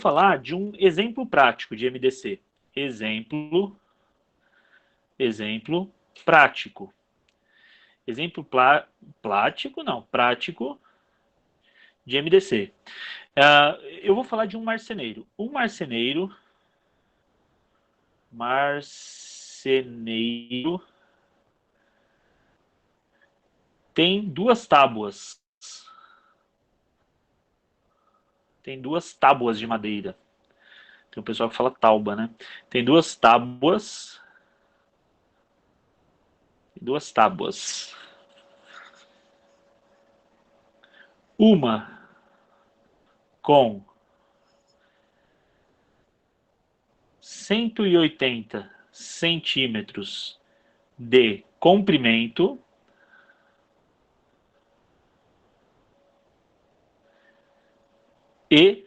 falar de um exemplo prático de MDC. Exemplo prático. Exemplo prático de MDC. Eu vou falar de um marceneiro. Um marceneiro tem duas tábuas. Tem duas tábuas de madeira. Tem um pessoal que fala tauba, né? Tem duas tábuas. Uma com 180 centímetros de comprimento e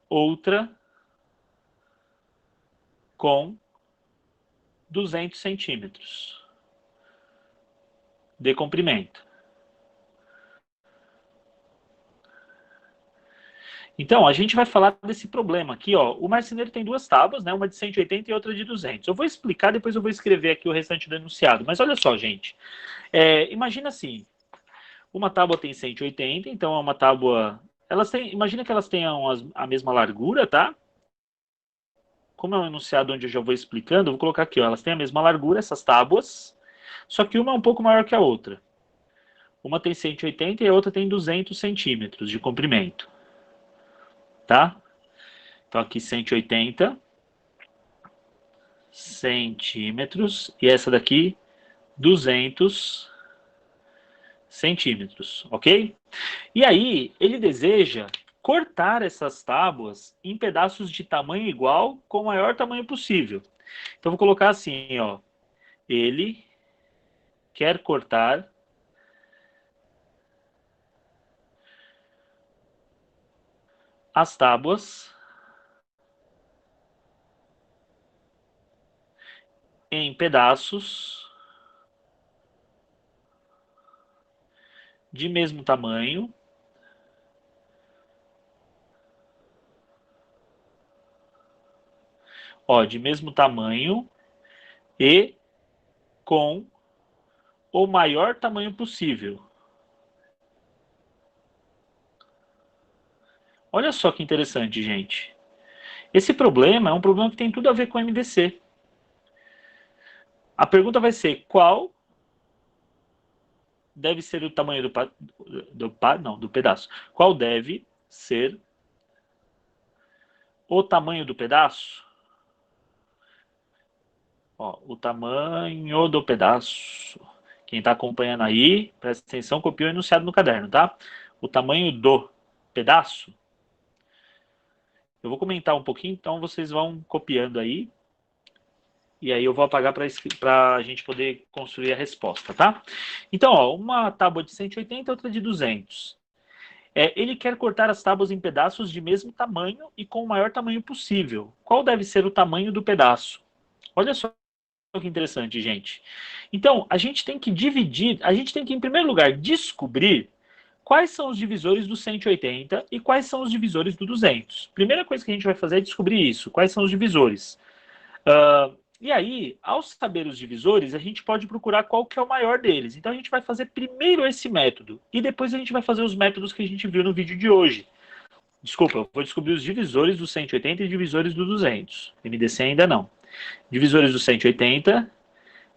outra com 200 centímetros de comprimento. Então, a gente vai falar desse problema aqui, ó. O marceneiro tem duas tábuas, né? Uma de 180 e outra de 200. Eu vou explicar, depois eu vou escrever aqui o restante do enunciado. Mas olha só, gente. Imagina assim, uma tábua tem 180, então é uma tábua... imagina que elas tenham a mesma largura, tá? Como é um enunciado onde eu já vou explicando, eu vou colocar aqui, ó. Elas têm a mesma largura, essas tábuas, só que uma é um pouco maior que a outra. Uma tem 180 e a outra tem 200 centímetros de comprimento. Tá? Então aqui 180 centímetros e essa daqui 200 centímetros, ok? E aí ele deseja cortar essas tábuas em pedaços de tamanho igual com o maior tamanho possível. Então vou colocar assim, ó. Ele quer cortar as tábuas em pedaços de mesmo tamanho de mesmo tamanho e com o maior tamanho possível. Olha só que interessante, gente. Esse problema é um problema que tem tudo a ver com MDC. A pergunta vai ser qual deve ser o tamanho do pedaço? Qual deve ser o tamanho do pedaço? O tamanho do pedaço. Quem está acompanhando aí, presta atenção, copiou o enunciado no caderno, tá? O tamanho do pedaço. Eu vou comentar um pouquinho, então vocês vão copiando aí. E aí eu vou apagar para a gente poder construir a resposta, tá? Então, uma tábua de 180 e outra de 200. Ele quer cortar as tábuas em pedaços de mesmo tamanho e com o maior tamanho possível. Qual deve ser o tamanho do pedaço? Olha só que interessante, gente. Então, a gente tem que dividir, a gente tem que, em primeiro lugar, descobrir quais são os divisores do 180 e quais são os divisores do 200. Primeira coisa que a gente vai fazer é descobrir isso, quais são os divisores. E aí, ao saber os divisores, a gente pode procurar qual que é o maior deles. Então a gente vai fazer primeiro esse método e depois a gente vai fazer os métodos que a gente viu no vídeo de hoje. Desculpa, eu vou descobrir os divisores do 180 e divisores do 200. MDC ainda não. Divisores do 180,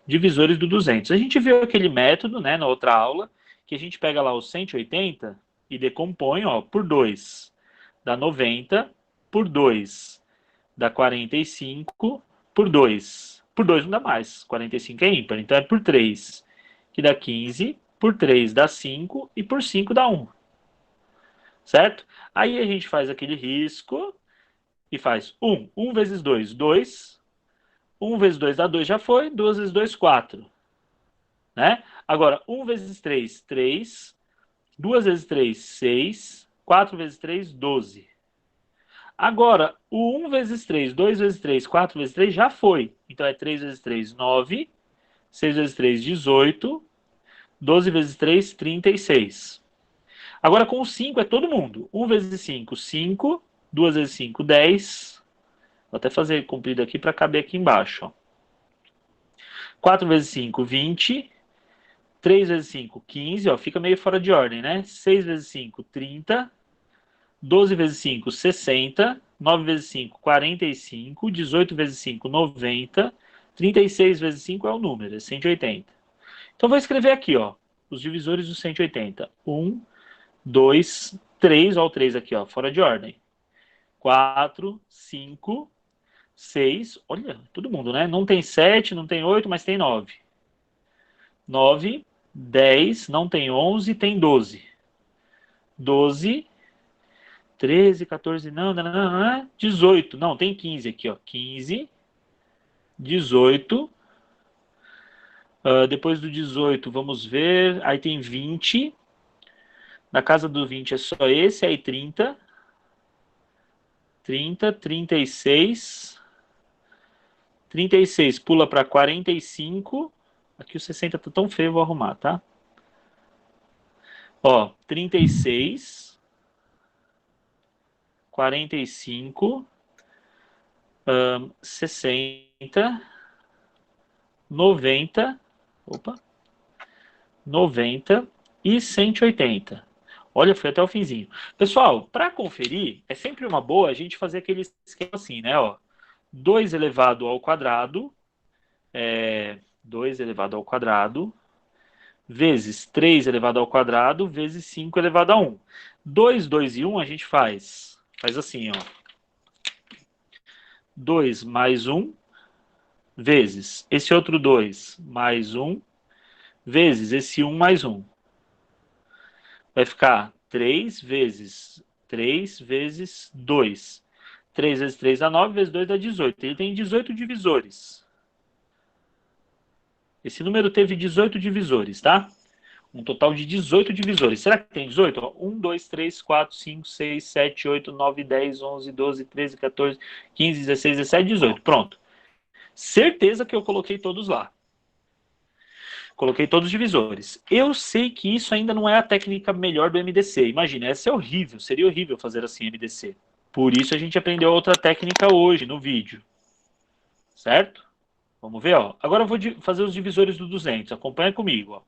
divisores do 200. A gente viu aquele método, né, na outra aula, que a gente pega lá o 180 e decompõe, por 2. Dá 90, por 2 dá 45, por 2. Por 2 não dá mais, 45 é ímpar, então é por 3, que dá 15, por 3 dá 5 e por 5 dá 1. Certo? Aí a gente faz aquele risco e faz 1. 1 vezes 2, 2. 1 vezes 2 dá 2, já foi. 2 vezes 2, 4. Né? Agora, 1 vezes 3, 3. 2 vezes 3, 6. 4 vezes 3, 12. Agora, o 1 vezes 3, 2 vezes 3, 4 vezes 3 já foi. Então é 3 vezes 3, 9. 6 vezes 3, 18. 12 vezes 3, 36. Agora com o 5 é todo mundo. 1 vezes 5, 5. 2 vezes 5, 10. Vou até fazer comprido aqui para caber aqui embaixo. Ó. 4 vezes 5, 20. 3 vezes 5, 15. Ó, fica meio fora de ordem, né? 6 vezes 5, 30. 12 vezes 5, 60. 9 vezes 5, 45. 18 vezes 5, 90. 36 vezes 5 é o número, é 180. Então, vou escrever aqui, ó, os divisores do 180. 1, 2, 3. Olha o 3 aqui, ó, fora de ordem. 4, 5, 6. Olha, todo mundo, né? Não tem 7, não tem 8, mas tem 9. 9, 10, não tem 11, tem 12. 12, 13, 14, não, 18. Não, tem 15 aqui, ó. 15, 18. Depois do 18, vamos ver. Aí tem 20. Na casa do 20 é só esse, aí 30. 30, 36. 36 pula para 45. Aqui o 60 tá tão feio, vou arrumar, tá? Ó, 36. 45. 60. 90. Opa. 90 e 180. Olha, foi até o finzinho. Pessoal, para conferir, é sempre uma boa a gente fazer aquele esquema assim, né? Ó, 2 elevado ao quadrado, 2 elevado ao quadrado, vezes 3 elevado ao quadrado, vezes 5 elevado a 1. 2, 2 e 1 a gente faz assim, ó. 2 mais 1, vezes esse outro 2 mais 1, vezes esse 1 mais 1. Vai ficar 3 vezes 2. 3 vezes 3 dá 9, vezes 2 dá 18. Ele tem 18 divisores. Esse número teve 18 divisores, tá? Um total de 18 divisores. Será que tem 18? Ó, 1, 2, 3, 4, 5, 6, 7, 8, 9, 10, 11, 12, 13, 14, 15, 16, 17, 18. Pronto. Certeza que eu coloquei todos lá. Coloquei todos os divisores. Eu sei que isso ainda não é a técnica melhor do MDC. Imagina, essa é horrível. Seria horrível fazer assim MDC. Por isso a gente aprendeu outra técnica hoje no vídeo. Certo? Vamos ver, ó. Agora eu vou fazer os divisores do 200. Acompanha comigo, ó.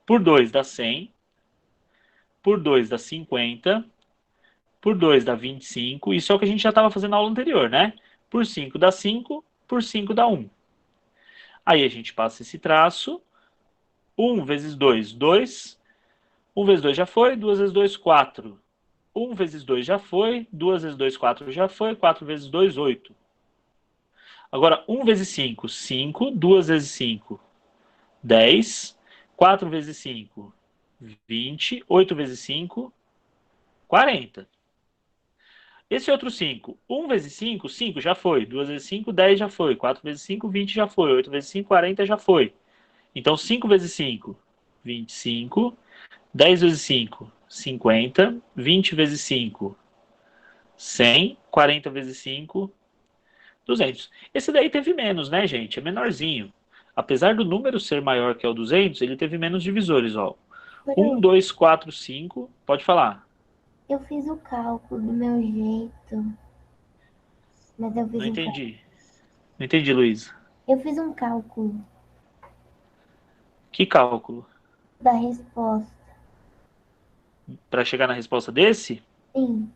Por 2 dá 100. Por 2 dá 50. Por 2 dá 25. Isso é o que a gente já estava fazendo na aula anterior, né? Por 5 dá 5. Por 5 dá 1. Aí a gente passa esse traço. 1 vezes 2, 2. 1 vezes 2 já foi. 2 vezes 2, 4. 1 vezes 2 já foi. 2 vezes 2, 4 já foi. 4 vezes 2, 8. Agora, 1 vezes 5, 5. 2 vezes 5, 10. 4 vezes 5, 20. 8 vezes 5, 40. Esse outro 5. 1 vezes 5, 5 já foi. 2 vezes 5, 10 já foi. 4 vezes 5, 20 já foi. 8 vezes 5, 40 já foi. Então, 5 vezes 5, 25. 10 vezes 5, 50. 20 vezes 5, 100. 40 vezes 5, 200. Esse daí teve menos, né, gente? É menorzinho. Apesar do número ser maior que o 200, ele teve menos divisores, ó. 1, 2, 4, 5. Pode falar. Eu fiz o cálculo do meu jeito, mas eu fiz Não um cálculo. entendi. Não entendi, Luiz. Eu fiz um cálculo Que cálculo? da resposta. Para chegar na resposta desse? Sim.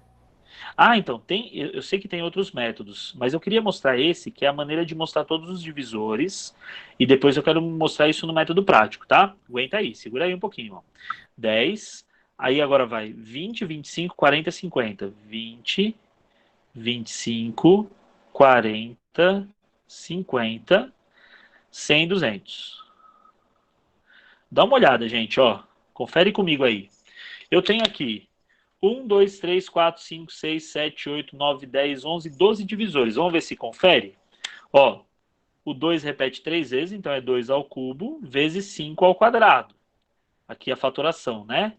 Ah, então, eu sei que tem outros métodos, mas eu queria mostrar esse, que é a maneira de mostrar todos os divisores, e depois eu quero mostrar isso no método prático, tá? Aguenta aí, segura aí um pouquinho, ó. 10, aí agora vai 20, 25, 40, 50. 20, 25, 40, 50, 100, 200. Dá uma olhada, gente, ó. Confere comigo aí. Eu tenho aqui 1, 2, 3, 4, 5, 6, 7, 8, 9, 10, 11, 12 divisores. Vamos ver se confere? Ó, o 2 repete 3 vezes, então é 2 ao cubo, vezes 5 ao quadrado. Aqui a fatoração, né?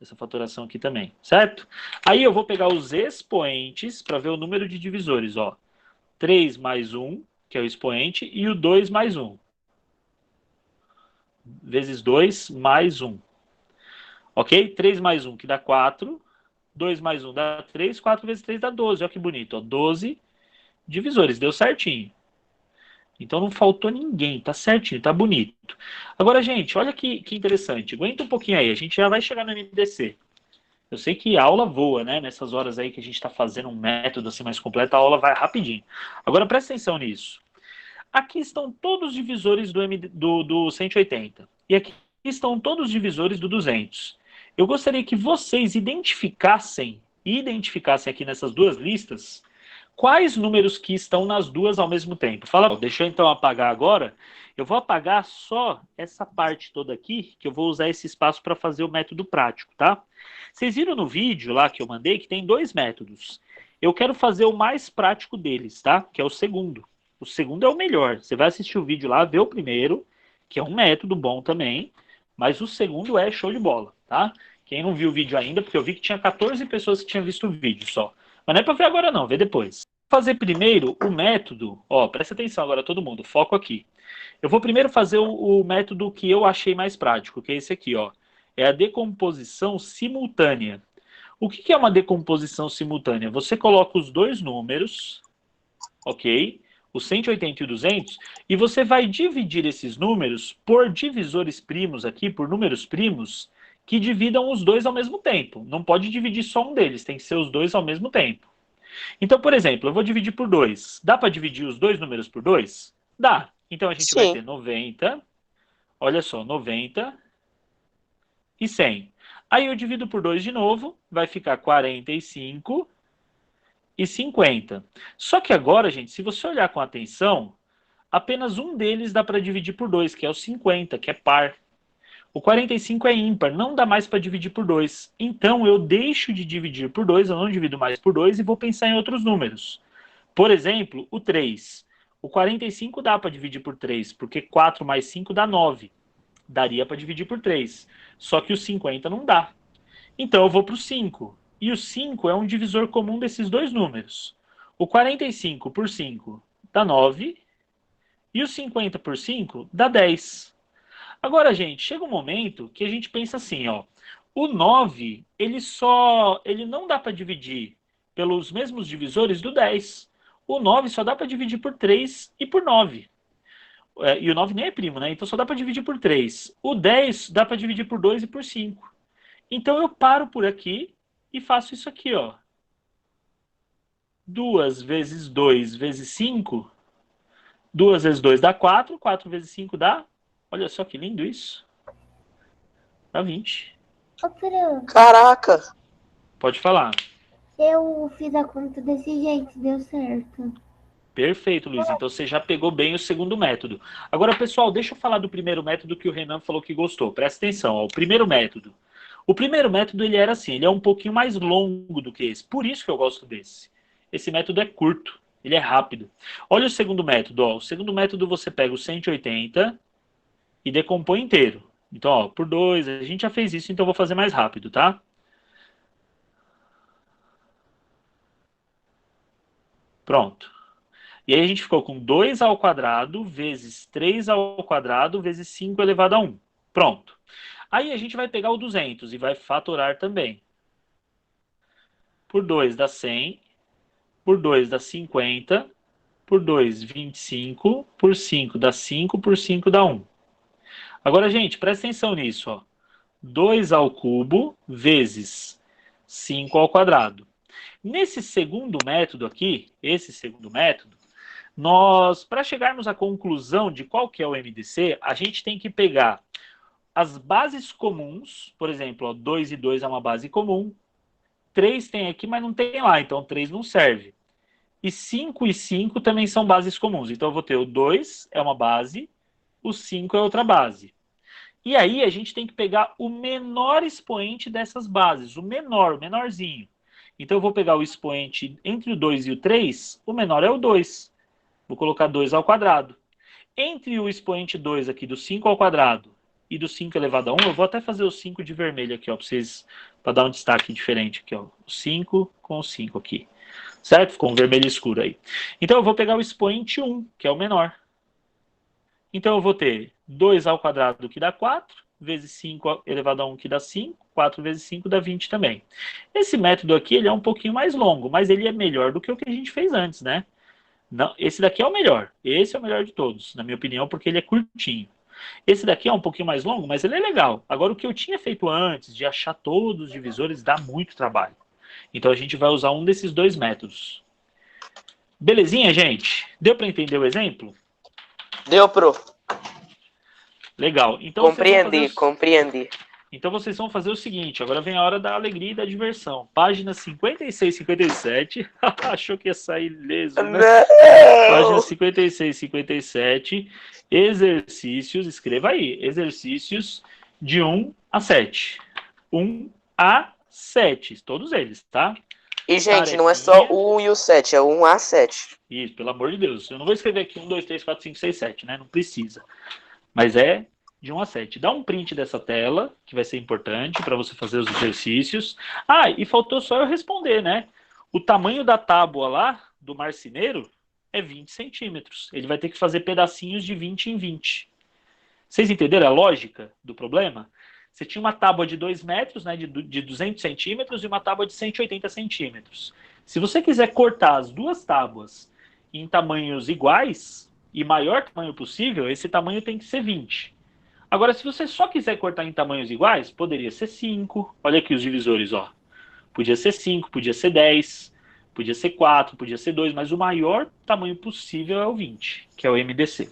Essa fatoração aqui também, certo? Aí eu vou pegar os expoentes para ver o número de divisores, ó. 3 mais 1, que é o expoente, e o 2 mais 1. Vezes 2 mais 1. Ok? 3 mais 1, que dá 4. 2 mais 1 dá 3, 4 vezes 3 dá 12. Olha que bonito, ó, 12 divisores, deu certinho. Então não faltou ninguém, tá certinho, tá bonito. Agora, gente, olha que interessante. Aguenta um pouquinho aí, a gente já vai chegar no MDC. Eu sei que a aula voa, né? Nessas horas aí que a gente está fazendo um método assim mais completo, a aula vai rapidinho. Agora presta atenção nisso. Aqui estão todos os divisores do 180. E aqui estão todos os divisores do 200. Eu gostaria que vocês identificassem aqui nessas duas listas quais números que estão nas duas ao mesmo tempo. Fala, deixa eu então apagar agora. Eu vou apagar só essa parte toda aqui, que eu vou usar esse espaço para fazer o método prático, tá? Vocês viram no vídeo lá que eu mandei que tem dois métodos. Eu quero fazer o mais prático deles, tá? Que é o segundo. O segundo é o melhor. Você vai assistir o vídeo lá, ver o primeiro, que é um método bom também, mas o segundo é show de bola, tá? Quem não viu o vídeo ainda, porque eu vi que tinha 14 pessoas que tinham visto o vídeo só. Mas não é para ver agora não, vê depois. Vou fazer primeiro o método, ó, presta atenção agora todo mundo, foco aqui. Eu vou primeiro fazer o método que eu achei mais prático, que é esse aqui, ó. É a decomposição simultânea. O que é uma decomposição simultânea? Você coloca os dois números, ok? O 180 e o 200, e você vai dividir esses números por divisores primos aqui, por números primos, que dividam os dois ao mesmo tempo. Não pode dividir só um deles, tem que ser os dois ao mesmo tempo. Então, por exemplo, eu vou dividir por 2. Dá para dividir os dois números por 2? Dá. Então a gente vai Sim. ter 90, olha só, 90 e 100. Aí eu divido por 2 de novo, vai ficar 45 e 50. Só que agora, gente, se você olhar com atenção, apenas um deles dá para dividir por 2, que é o 50, que é par. O 45 é ímpar, não dá mais para dividir por 2. Então eu deixo de dividir por 2, eu não divido mais por 2 e vou pensar em outros números. Por exemplo, o 3. O 45 dá para dividir por 3, porque 4 mais 5 dá 9. Daria para dividir por 3. Só que o 50 não dá. Então eu vou para o 5. E o 5 é um divisor comum desses dois números. O 45 por 5 dá 9. E o 50 por 5 dá 10. Agora, gente, chega um momento que a gente pensa assim, ó. O 9, ele não dá para dividir pelos mesmos divisores do 10. O 9 só dá para dividir por 3 e por 9. E o 9 nem é primo, né? Então só dá para dividir por 3. O 10 dá para dividir por 2 e por 5. Então eu paro por aqui e faço isso aqui, ó. 2 vezes 2 vezes 5. 2 vezes 2 dá 4. 4 vezes 5 dá... Olha só que lindo isso. Dá 20. Ô, Fran, Caraca. Pode falar. eu fiz a conta desse jeito, deu certo. Perfeito, Luiz. Então você já pegou bem o segundo método. Agora, pessoal, deixa eu falar do primeiro método que o Renan falou que gostou. Presta atenção, ó, o primeiro método. O primeiro método, ele era assim, ele é um pouquinho mais longo do que esse. Por isso que eu gosto desse. Esse método é curto, ele é rápido. Olha o segundo método, ó. O segundo método você pega o 180 e decompõe inteiro. Então, ó, por 2, a gente já fez isso, então eu vou fazer mais rápido, tá? Pronto. E aí a gente ficou com 2 ao quadrado vezes 3 ao quadrado vezes 5 elevado a 1. Pronto. Aí a gente vai pegar o 200 e vai fatorar também. Por 2 dá 100, por 2 dá 50, por 2, 25, por 5 dá 5, por 5 dá 1. Agora, gente, presta atenção nisso, ó. 2 ao cubo vezes 5 ao quadrado. Nesse segundo método aqui, esse segundo método, nós, para chegarmos à conclusão de qual que é o MDC, a gente tem que pegar as bases comuns, por exemplo, ó, 2 e 2 é uma base comum, 3 tem aqui, mas não tem lá, então 3 não serve. E 5 e 5 também são bases comuns, então eu vou ter o 2 é uma base, o 5 é outra base. E aí a gente tem que pegar o menor expoente dessas bases, o menorzinho. Então eu vou pegar o expoente entre o 2 e o 3, o menor é o 2. Vou colocar 2 ao quadrado. Entre o expoente 2 aqui do 5 ao quadrado e do 5 elevado a 1, eu vou até fazer o 5 de vermelho aqui, ó, para dar um destaque diferente aqui, ó. O 5 com o 5 aqui. Certo? Ficou um vermelho escuro aí. Então eu vou pegar o expoente 1, que é o menor. Então eu vou ter 2 ao quadrado que dá 4, vezes 5 elevado a 1, que dá 5. 4 vezes 5 dá 20 também. Esse método aqui ele é um pouquinho mais longo, mas ele é melhor do que o que a gente fez antes, né? Não, esse daqui é o melhor. Esse é o melhor de todos, na minha opinião, porque ele é curtinho. Esse daqui é um pouquinho mais longo, mas ele é legal. Agora, o que eu tinha feito antes, de achar todos os divisores, dá muito trabalho. Então, a gente vai usar um desses dois métodos. Belezinha, gente? Deu para entender o exemplo? Deu, pro. Legal. Então, Compreendi. Então vocês vão fazer o seguinte, agora vem a hora da alegria e da diversão. Página 56, 57. Achou que ia sair leso, né? Página 56, 57. Exercícios, escreva aí. Exercícios de 1 a 7. 1 a 7. Todos eles, tá? E, gente, não é só o 1 e o 7, é o 1 a 7. Isso, pelo amor de Deus. Eu não vou escrever aqui 1, 2, 3, 4, 5, 6, 7, né? Não precisa. Mas é de 1 a 7. Dá um print dessa tela, que vai ser importante para você fazer os exercícios. Ah, e faltou só eu responder, né? O tamanho da tábua lá, do marceneiro, é 20 centímetros. Ele vai ter que fazer pedacinhos de 20 em 20. Vocês entenderam a lógica do problema? Você tinha uma tábua de 2 metros, né, de 200 centímetros, e uma tábua de 180 centímetros. Se você quiser cortar as duas tábuas em tamanhos iguais, e maior tamanho possível, esse tamanho tem que ser 20. Agora, se você só quiser cortar em tamanhos iguais, poderia ser 5. Olha aqui os divisores, ó. Podia ser 5, podia ser 10, podia ser 4, podia ser 2, mas o maior tamanho possível é o 20, que é o MDC.